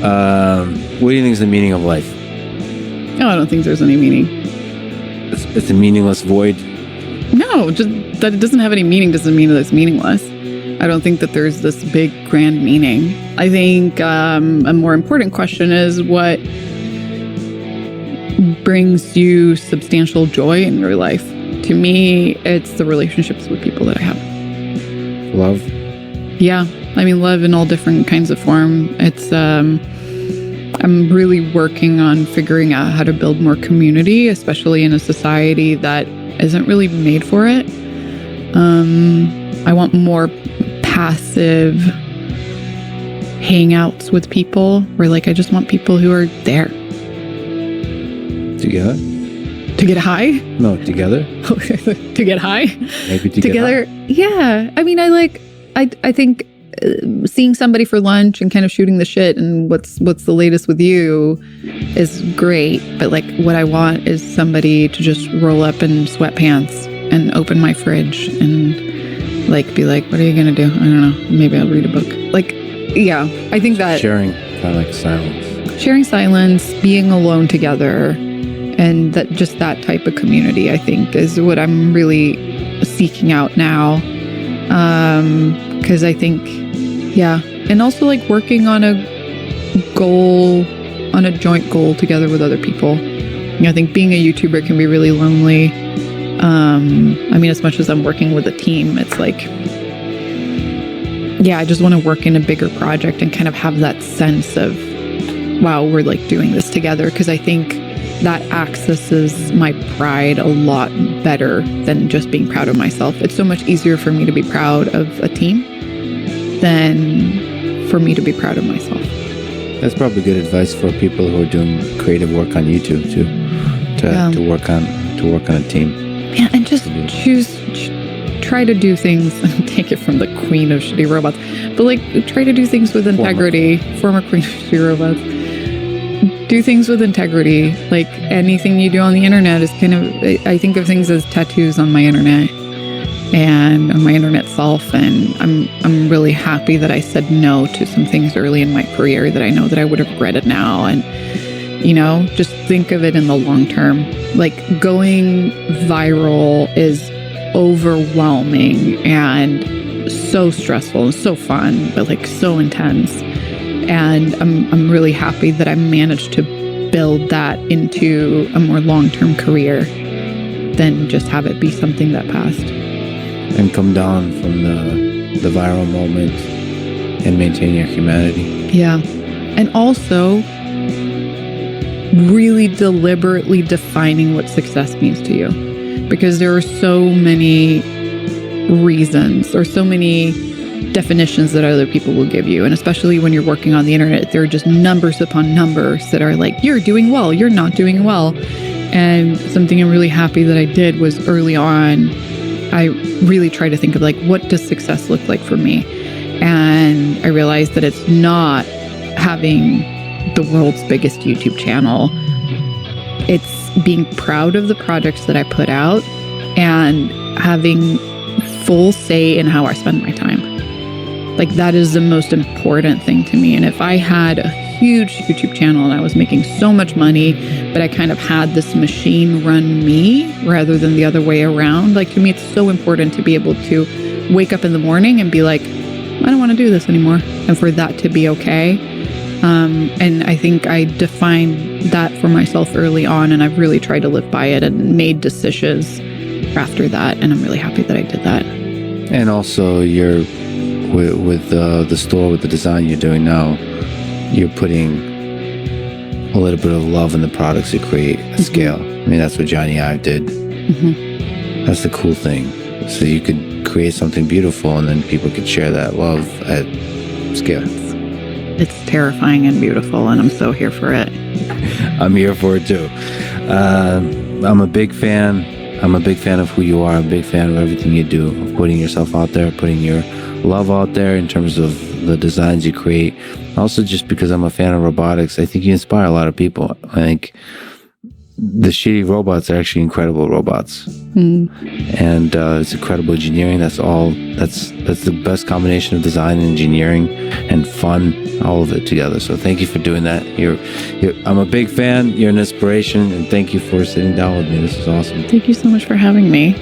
What do you think is the meaning of life? No, I don't think there's any meaning. It's a meaningless void? No, just that it doesn't have any meaning doesn't mean that it's meaningless. I don't think that there's this big grand meaning. I think a more important question is what brings you substantial joy in your life. To me, it's the relationships with people that I have. Love? Yeah. I mean, love in all different kinds of form. It's, I'm really working on figuring out how to build more community, especially in a society that isn't really made for it. I want more passive hangouts with people where, like, I just want people who are there. Together? To get high? No, together. To get high? Maybe together. Yeah. I mean, I think seeing somebody for lunch and kind of shooting the shit and what's the latest with you is great. But like what I want is somebody to just roll up in sweatpants and open my fridge and like be like, what are you going to do? I don't know. Maybe I'll read a book. Like, yeah, I think that sharing, kind of like silence. Sharing silence, being alone together, and that just that type of community, I think, is what I'm really seeking out now. Because I think, yeah. And also like working on a goal, on a joint goal together with other people. You know, I think being a YouTuber can be really lonely. I mean, as much as I'm working with a team, it's like, yeah, I just want to work in a bigger project and kind of have that sense of, wow, we're like doing this together. Because I think that accesses my pride a lot better than just being proud of myself. It's so much easier for me to be proud of a team than for me to be proud of myself. That's probably good advice for people who are doing creative work on YouTube too, to work on a team. Yeah, and just try to do things, take it from the queen of shitty robots, but like try to do things with integrity. Former queen of shitty robots. Do things with integrity. Like anything you do on the internet is kind of, I think of things as tattoos on my internet and on my internet self. And I'm really happy that I said no to some things early in my career that I know that I would have regretted now. And, you know, just think of it in the long term. Like going viral is overwhelming and so stressful and so fun, but like so intense. And I'm really happy that I managed to build that into a more long-term career than just have it be something that passed. And come down from the viral moment and maintain your humanity. Yeah. And also really deliberately defining what success means to you. Because there are so many reasons or so many definitions that other people will give you. And especially when you're working on the internet, there are just numbers upon numbers that are like, you're doing well, you're not doing well. And something I'm really happy that I did was early on, I really tried to think of like, what does success look like for me? And I realized that it's not having the world's biggest YouTube channel. It's being proud of the projects that I put out and having full say in how I spend my time. Like that is the most important thing to me. And if I had a huge YouTube channel and I was making so much money, but I kind of had this machine run me rather than the other way around, like to me, it's so important to be able to wake up in the morning and be like, I don't want to do this anymore. And for that to be okay. And I think I defined that for myself early on, and I've really tried to live by it and made decisions after that. And I'm really happy that I did that. And also you're with the store, with the design you're doing now, you're putting a little bit of love in the products you create at scale. I mean, that's what Johnny Ive did. That's the cool thing. So you could create something beautiful and then people could share that love at scale. It's terrifying and beautiful, and I'm so here for it. I'm here for it too. I'm a big fan. I'm a big fan of who you are. I'm a big fan of everything you do, of putting yourself out there, putting your love out there in terms of the designs you create. Also, just because I'm a fan of robotics, I think you inspire a lot of people. I think the shitty robots are actually incredible robots. And it's incredible engineering. That's the best combination of design and engineering and fun, all of it together. So thank you for doing that. I'm a big fan. You're an inspiration, and thank you for sitting down with me. This is awesome. Thank you so much for having me.